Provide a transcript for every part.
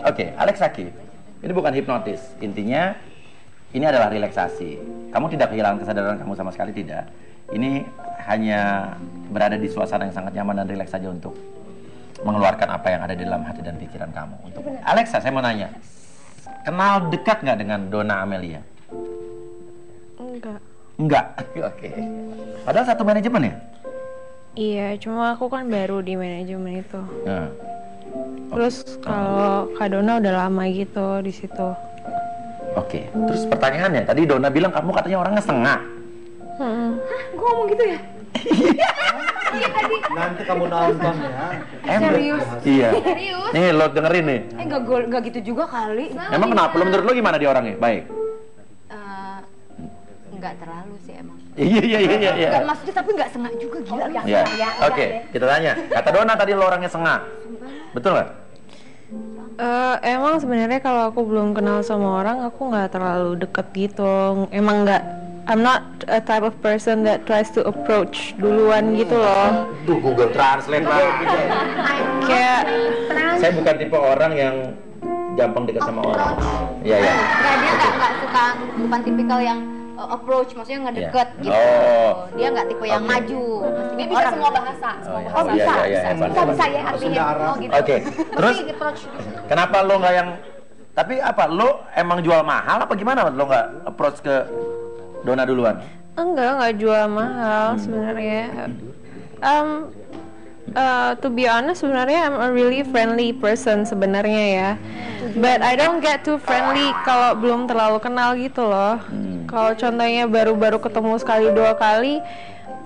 Oke, Alex Saki, ini bukan hipnotis. Intinya, ini adalah relaksasi. Kamu tidak kehilangan kesadaran kamu sama sekali, tidak. Ini hanya berada di suasana yang sangat nyaman dan rileks saja untuk mengeluarkan apa yang ada di dalam hati dan pikiran kamu. Untuk Alexa, saya mau nanya, kenal dekat nggak dengan Donna Amelia? Enggak. Enggak? Oke. Padahal satu manajemen ya? Iya, cuma aku kan baru di manajemen itu. Nah. Terus kalau Kak Donna udah lama gitu di situ. Oke. Terus pertanyaannya, tadi Donna bilang kamu katanya orangnya setengah. Hah? Gue ngomong gitu ya? Iya tadi. Nanti kamu nonton ya. Serius? Iya. Serius? Nih, lo dengerin nih. Enggak gitu juga kali. Emang kenapa? Lo menurut lo gimana dia orangnya? Baik. Enggak terlalu sih emang. Iya. Enggak maksudnya tapi enggak sengak juga gila lu. Iya. Oke, kita tanya. Kata Donna tadi lo orangnya sengak. Betul nggak? Emang sebenarnya kalau aku belum kenal sama orang, aku nggak terlalu deket gitu. Emang nggak, I'm not a type of person that tries to approach duluan gitu loh. Tuh Google Translate lah. Kayak Saya bukan tipe orang yang gampang dekat sama orang. Iya. Enggak, dia enggak suka, bukan tipikal yang approach, maksudnya ngedeket gitu. Oh. Dia enggak tipe yang maju. Dia bisa semua bahasa. Oh, bisa. Iya. Bisa ya artinya. Oh gitu. Oke. Terus approach. kenapa lo nggak yang? Tapi apa? Lo emang jual mahal apa gimana? Lo nggak approach ke Donna duluan? nggak jual mahal sebenarnya. To be honest, sebenarnya I'm a really friendly person sebenarnya ya. But I don't get too friendly kalau belum terlalu kenal gitu loh. Kalau contohnya baru-baru ketemu sekali dua kali,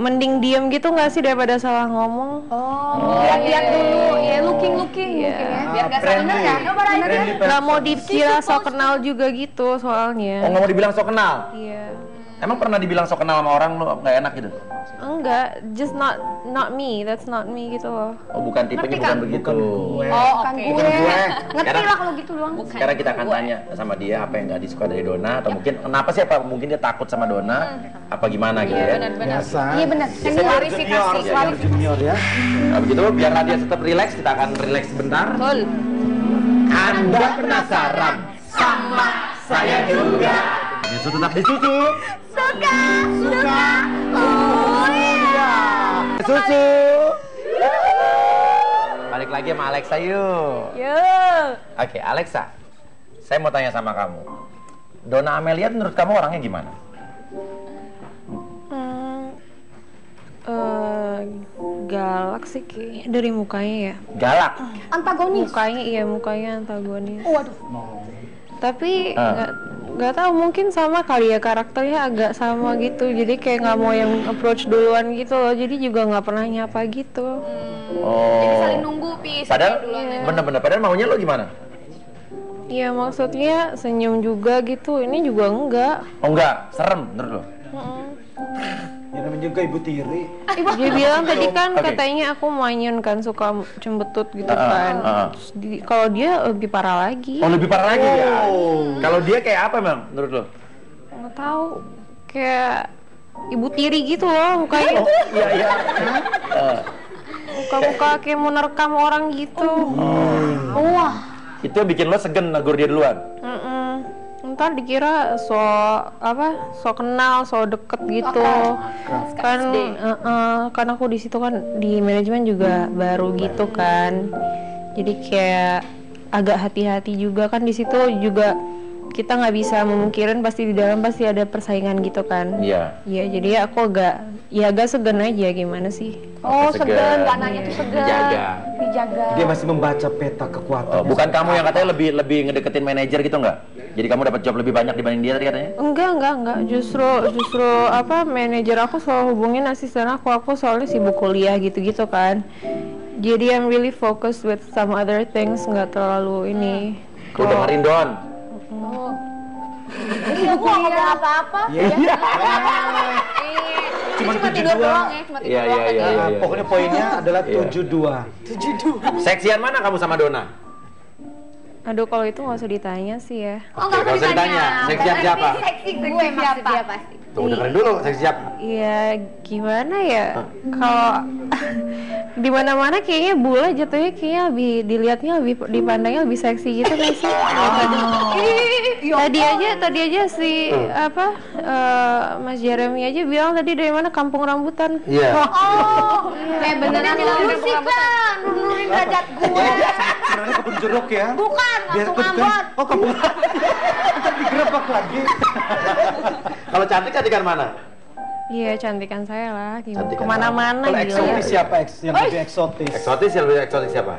mending diem gitu nggak sih daripada salah ngomong. Lihat-lihat dulu, ya looking ya. Biar enggak salah benar ya. Nggak mau dikira so kenal juga gitu soalnya. Oh, nggak mau dibilang so kenal? Iya. Emang pernah dibilang so kenal sama orang lo nggak enak gitu? Enggak, just not me. That's not me gitu loh. Oh, bukan tipenya, bukan begitu. Bukan gue. Ngerti lah kalau gitu doang. Sekarang kita akan tanya sama dia apa yang nggak disuka dari Donna, atau mungkin kenapa sih, apa mungkin dia takut sama Donna, apa gimana gitu ya? Biasa. Iya benar. Senior junior ya. Nah, begitu biar dia tetap rileks, kita akan rileks sebentar. Betul. Anda penasaran sama saya juga? Susu tetap disusu. Suka. Oh iya. Susu. Balik lagi sama Alexa yuk. Oke, Alexa. Saya mau tanya sama kamu. Donna Amelia menurut kamu orangnya gimana? Galak sih kayaknya dari mukanya ya. Galak. Antagonis. Mukanya antagonis. Waduh. Tapi nggak tahu, mungkin sama kali ya, karakternya agak sama gitu. Jadi kayak nggak mau yang approach duluan gitu loh. Jadi juga nggak pernah nyapa gitu. Oh. Jadi saling nunggu Padahal bener-bener. Padahal maunya lo gimana? Iya, maksudnya senyum juga gitu. Ini juga enggak. Oh enggak, serem menurut lo? Ya namanya juga ibu tiri. Dia bilang tadi kan Oke. katanya aku manyun kan, suka cembetut gitu kan. Terus kalau dia lebih parah lagi. Oh, lebih parah lagi ya? Kalau dia kayak apa emang menurut lo? Nggak tahu, kayak ibu tiri gitu loh mukanya. Iya. Muka-muka kayak mau nerekam orang gitu. Wah. Itu bikin lo segen negur dia duluan? Ntar dikira so kenal, so deket gitu. Kan aku di situ kan di manajemen juga baru gitu kan. Jadi kayak agak hati-hati juga kan, di situ juga kita nggak bisa memungkirin pasti di dalam pasti ada persaingan gitu kan. Iya. Iya, jadi aku agak segan aja, gimana sih. Oh, Segan. segan, nggak nanya tuh segan. Dijaga. Dia masih membaca peta kekuatan. Oh, bukan kamu yang katanya lebih ngedeketin manajer gitu nggak? Jadi kamu dapat job lebih banyak dibanding dia tadi katanya? Enggak. Justru manajer aku selalu hubungin asisten aku soalnya sibuk kuliah gitu-gitu kan. Jadi I'm really focused with some other things, nggak terlalu ini. Tuh dengerin Don. Jadi aku nggak ngomong apa-apa. Iya. Cuma tidur doang ya, cuma tidur doang. Iya. Pokoknya poinnya adalah 72. Seksian mana kamu sama Donna? Aduh, kalau itu nggak usah ditanya sih ya. Oh, nggak Oke, usah ditanya. Seksian siapa? Seksi gue maksud dia pasti. Tuh dengerin dulu, seksi siapa? Iya, gimana ya? di mana-mana kayaknya bule jatuhnya kayaknya lebih dilihatnya lebih dipandangnya lebih seksi gitu kan sih. Tadi aja si Mas Jeremy aja bilang tadi dari mana Kampung Rambutan. Iya. Beneran lu sih kan nurunin derajat gue. Sebenarnya kebun jeruk ya. Bukan, Kampung Ambon. Oh, kebun. Ntar digerebek lagi. Kalau cantikan mana? Iya, cantikan saya lah. Cantikan Kemana-mana Kalau gila. eksotis siapa yang lebih eksotis? Yang lebih eksotis siapa?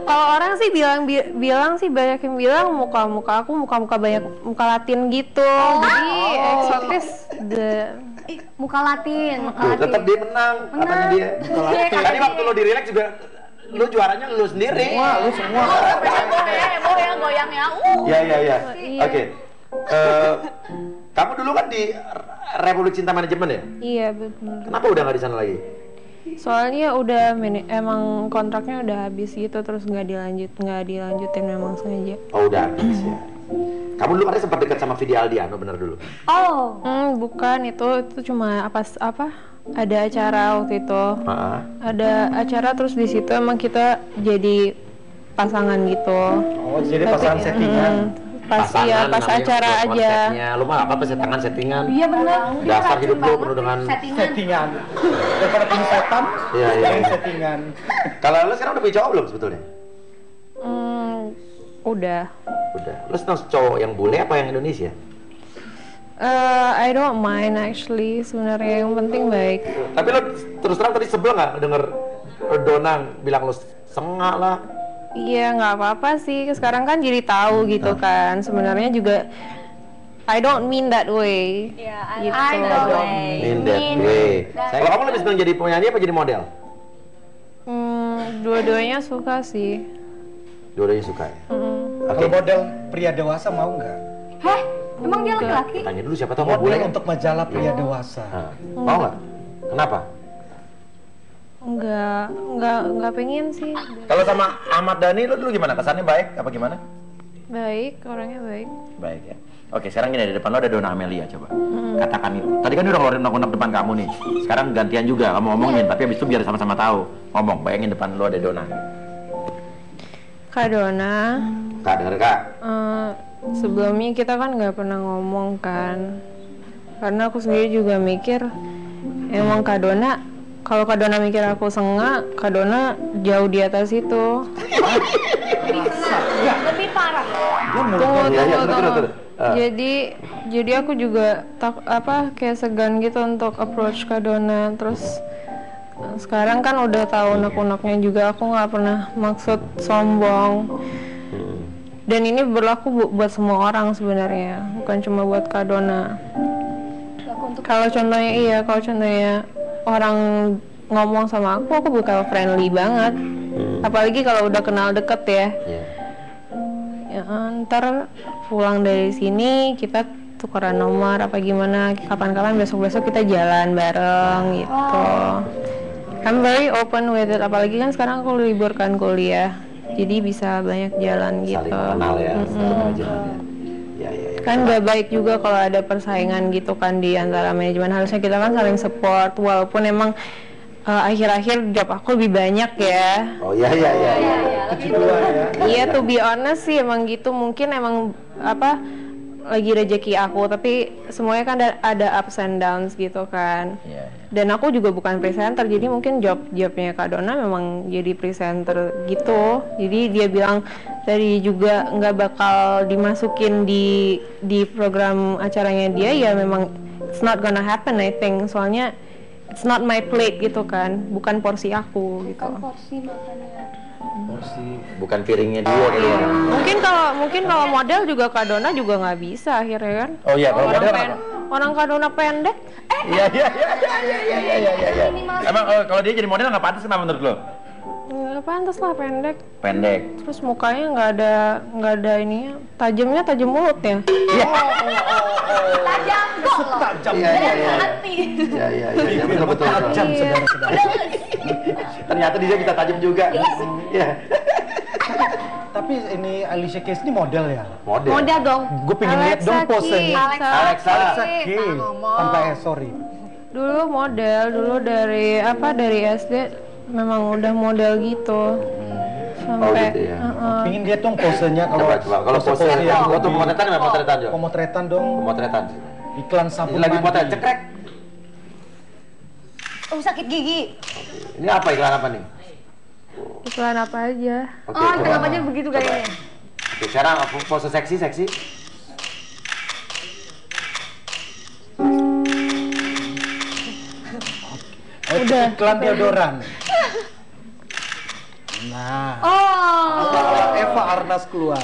Kalau orang sih bilang sih banyak yang bilang muka-muka aku muka-muka banyak muka Latin gitu. Jadi eksotis Muka Latin. Tetap dia menang. Katanya dia. Tadi waktu lo di relax juga lu juaranya lu sendiri. Wah, lu semua. Heboh ya goyangnya. Iya. Oke. Kamu dulu kan di Republik Cinta Manajemen ya? Iya benar. Kenapa udah nggak di sana lagi? Soalnya udah emang kontraknya udah habis gitu terus nggak dilanjutin memang sengaja. Oh udah habis ya. Kamu dulu katanya sempat dekat sama Vidi Aldiano, bener dulu? Oh. Bukan itu cuma apa ada acara waktu itu. Ada acara terus di situ emang kita jadi pasangan gitu. Oh, jadi pasangan settingan. Pas acara aja. Lu mah apa settingan? Iya benar. Dasar hidup lu penuh dengan Settingan. Daripada punya setan. Iya. Settingan. Kalau lu sekarang udah punya cowok belum sebetulnya? Udah. Lu senang cowok yang bule apa yang Indonesia? I don't mind actually sebenarnya yang penting baik. Tapi lu terus terang tadi sebel nggak denger Donang bilang lu sengak lah? Iya nggak apa-apa sih. Sekarang kan jadi tahu gitu kan. Sebenarnya juga I don't mean that way. Iya, Gitu. I don't In that way. Kalau kamu lebih senang jadi penyanyi apa jadi model? Dua-duanya suka sih. Dua-duanya suka ya? Kalau model pria dewasa mau nggak? Heh, emang dia laki-laki? Tanya dulu siapa tahu mau boleh Model kan? untuk majalah pria dewasa. Mau nggak? Kenapa? Nggak pengen sih. Kalau sama Ahmad Dhani lu dulu gimana? Kesannya baik apa gimana? Baik, orangnya baik. Baik ya. Oke, sekarang gini, di depan lo ada Donna Amelia, coba. Katakan itu. Tadi kan dia udah ngeluarin undang-undang depan kamu nih. Sekarang gantian juga, kamu ngomongin. Tapi habis itu biar sama-sama tahu. Ngomong, bayangin depan lo ada Donna. Kak Donna, Kak, denger Kak. sebelumnya kita kan nggak pernah ngomong kan. Karena aku sendiri juga mikir, emang Kak Donna, kalau Kak Donna mikir aku sengak, Kak Donna jauh di atas itu. Lebih parah. Tunggu. Jadi aku juga kayak segan gitu untuk approach Kak Donna. Terus sekarang kan udah tahu unek-uneknya juga, aku nggak pernah maksud sombong. Dan ini berlaku buat semua orang sebenarnya, bukan cuma buat Kak Donna. Kalau contohnya orang ngomong sama aku bakal friendly banget. Apalagi kalau udah kenal deket ya. Ya, ntar pulang dari sini kita tukeran nomor apa gimana, kapan-kapan besok-besok kita jalan bareng gitu. I'm very open with it, apalagi kan sekarang aku libur kan kuliah, jadi bisa banyak jalan gitu. Saling kenal ya, Ya. Kan gak baik juga kalau ada persaingan gitu kan di antara manajemen, harusnya kita kan saling support, walaupun emang akhir-akhir job aku lebih banyak ya. Oh iya. Iya, to be honest sih emang gitu, mungkin emang lagi rezeki aku, tapi semuanya kan ada ups and downs gitu kan. Dan aku juga bukan presenter, jadi mungkin jobnya Kak Donna memang jadi presenter gitu. Jadi dia bilang tadi juga nggak bakal dimasukin di program acaranya dia, ya memang it's not gonna happen I think, soalnya it's not my plate gitu kan, bukan porsi aku gitu. Porsi makannya. Bukan piringnya dia. Iya. Mungkin kalau model juga Kak Donna juga nggak bisa akhirnya kan. Oh iya, kalau model orang Kak Donna pendek. Iya. Emang kalau dia jadi model nggak pantas kenapa menurut lo? Nggak pantas lah, pendek. Terus mukanya nggak ada ininya, tajam mulut ya. Tajam kok loh. Tajam. Hati. Iya, betul. Tajam, saudara-saudara. Ternyata dia bisa tajam juga. Iya. Tapi ini Alicia Keys ini model ya? Model dong. Gue pengen lihat dong posenya. Alexa K. Tanpa sorry. Dulu model, dari SD memang udah model gitu. Sampai gitu ya. Pingin dia dong posenya kalau Kalau pose yang foto pemotretan gimana? Pemotretan Jo? pemotretan dong. Pemotretan. Iklan sabun Lagi mandi. potret cekrek. Oh, sakit gigi. Ini apa iklan apa nih? Iklan apa aja. Oke, Oh, coba. kenapa aja begitu gayanya? Oke, sekarang pose seksi. Udah. Iklan deodoran. Nah, Oh. Eva Arnas keluar.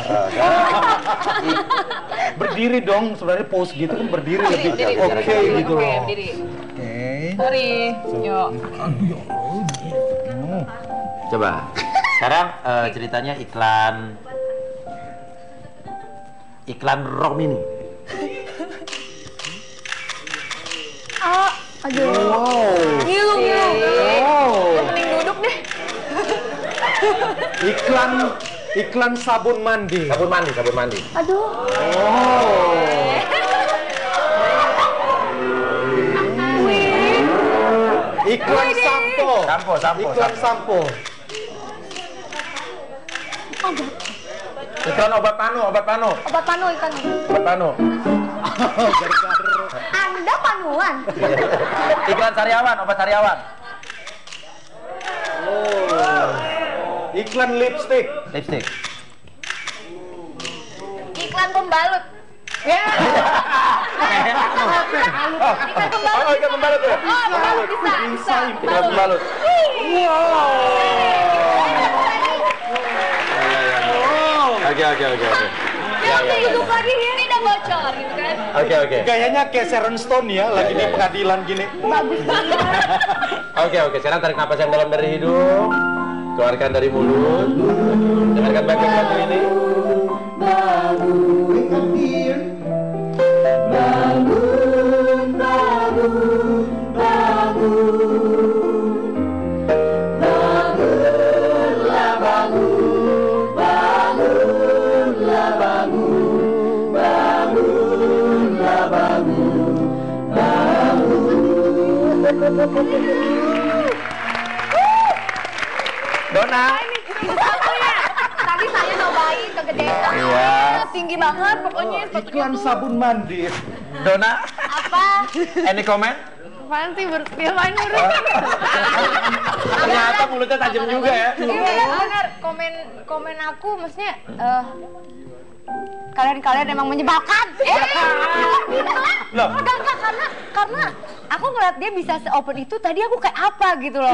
Berdiri dong, sebenarnya pose gitu kan berdiri lebih oke gitu loh. Oke. Sorry, yuk. Coba. Sekarang ceritanya iklan Rock Mini. Aduh. Wow. Ngilu. Mending duduk deh. Iklan sabun mandi. Sabun mandi. Aduh. Iklan sampo. Iklan sampo. Iklan obat panu. Obat panu ikan. Obat panu. Anda panuan. Iklan sariawan, obat sariawan. Iklan lipstick. Lipstick. Iklan pembalut. Ya. Iklan pembalut ya? Oh, pembalut bisa. Iklan pembalut. Oke. Dia udah hidup lagi ini udah bocor gitu kan. Oke. Gayanya kayak Sharon Stone ya, lagi di pengadilan gini. Bagus banget. Oke. Sekarang tarik napas yang dalam dari hidung, keluarkan dari mulut. Dengarkan baik-baik lagu ini. Dona. Tadi saya nyobain kegedean. Iya. Tinggi banget pokoknya sepatunya Iklan tuh. sabun mandi. Dona, Apa? any comment? Apaan sih diapain urusan? Ternyata mulutnya tajam juga ya. Iya benar. Komen aku maksudnya kalian emang menyebalkan. Loh. Enggak karena aku ngeliat dia bisa se-open itu tadi aku kayak apa gitu loh.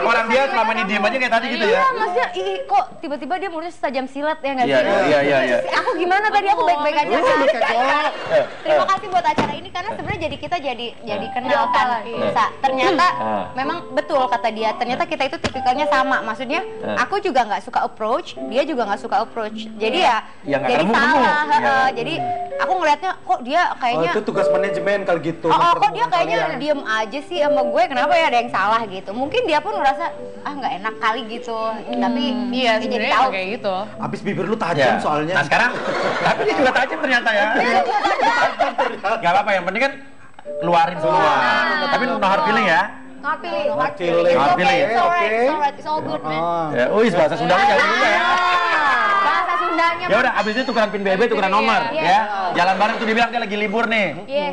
Orang dia selama ini diem aja kayak tadi gitu ya. Iya, maksudnya kok tiba-tiba dia mulutnya setajam silat ya nggak sih? Iya. Aku gimana tadi aku baik-baik aja kan? Terima kasih buat acara ini karena sebenarnya jadi kita jadi kenal kan. Ternyata memang betul kata dia. Ternyata kita itu tipikalnya sama. Maksudnya aku juga nggak suka approach, dia juga nggak suka approach. Jadi ya nggak jadi ketemu-ketemu. salah. Jadi aku ngelihatnya kok dia Oh, kayaknya itu tugas manajemen kalau gitu. kok dia kayaknya kalian. diem aja sih sama gue, kenapa ya ada yang salah gitu. Mungkin dia pun ngerasa nggak enak kali gitu. Tapi Iya, dia jadi sebenarnya tahu. kayak gitu. Abis bibir lu tajam soalnya. Nah sekarang, tapi dia juga tajam ternyata ya. Gak apa-apa, yang penting kan keluarin semua. Tapi no hard feeling ya. Hard feeling. Hard feeling. It's Hard okay, feeling. it's alright, Oke. it's alright, it's all good, man. Ya, bahasa Sundanya jauh juga ya. Bahasa Sundanya. Ya udah, abis itu tukeran pin BB, tukeran nomor, Iya. ya. Jalan bareng tuh dibilang dia lagi libur nih. Iya.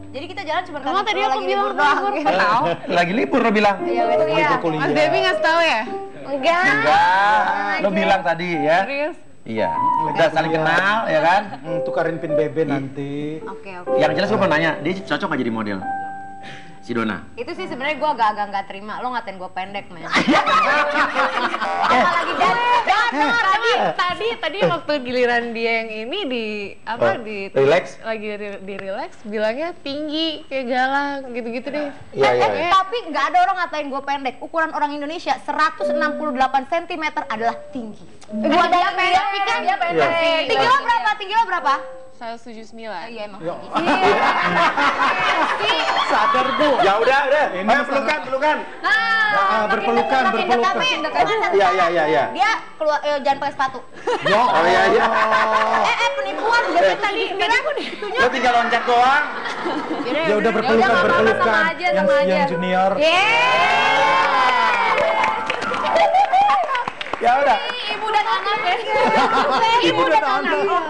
Jadi kita jalan cuma Emang tadi aku bilang doang. tahu. Lagi libur lo bilang. Iya, betul ya. Kuliah. Mas Devi ngasih tahu ya? Enggak. Enggak, lo bilang tadi ya. Serius? Iya. Udah saling kenal, ya kan. Tukarin pin BB nanti. Oke. Yang jelas gue mau nanya, dia cocok gak jadi model? Si Dona. Itu sih sebenarnya gue agak nggak terima. Lo ngatain gue pendek, men. Apalagi Tadi waktu giliran dia yang ini di Relax? lagi di relax bilangnya tinggi kayak galang gitu-gitu deh. Iya. Tapi nggak ada orang ngatain gue pendek. Ukuran orang Indonesia 168 cm adalah tinggi. Buat dia pendek, pikir dia pendek. Iya. Tinggi lo berapa? 179. Iya emang. Sadar Bu. Ya udah. Ini Ayo pelukan. Berpelukan. Iya. Dia keluar jangan pakai sepatu. Oh iya. Penipuan udah tadi bilang Lo tinggal loncat doang. Ya udah berpelukan. Yang junior. Ya udah. Ibu dan anak ya. Ibu dan anak.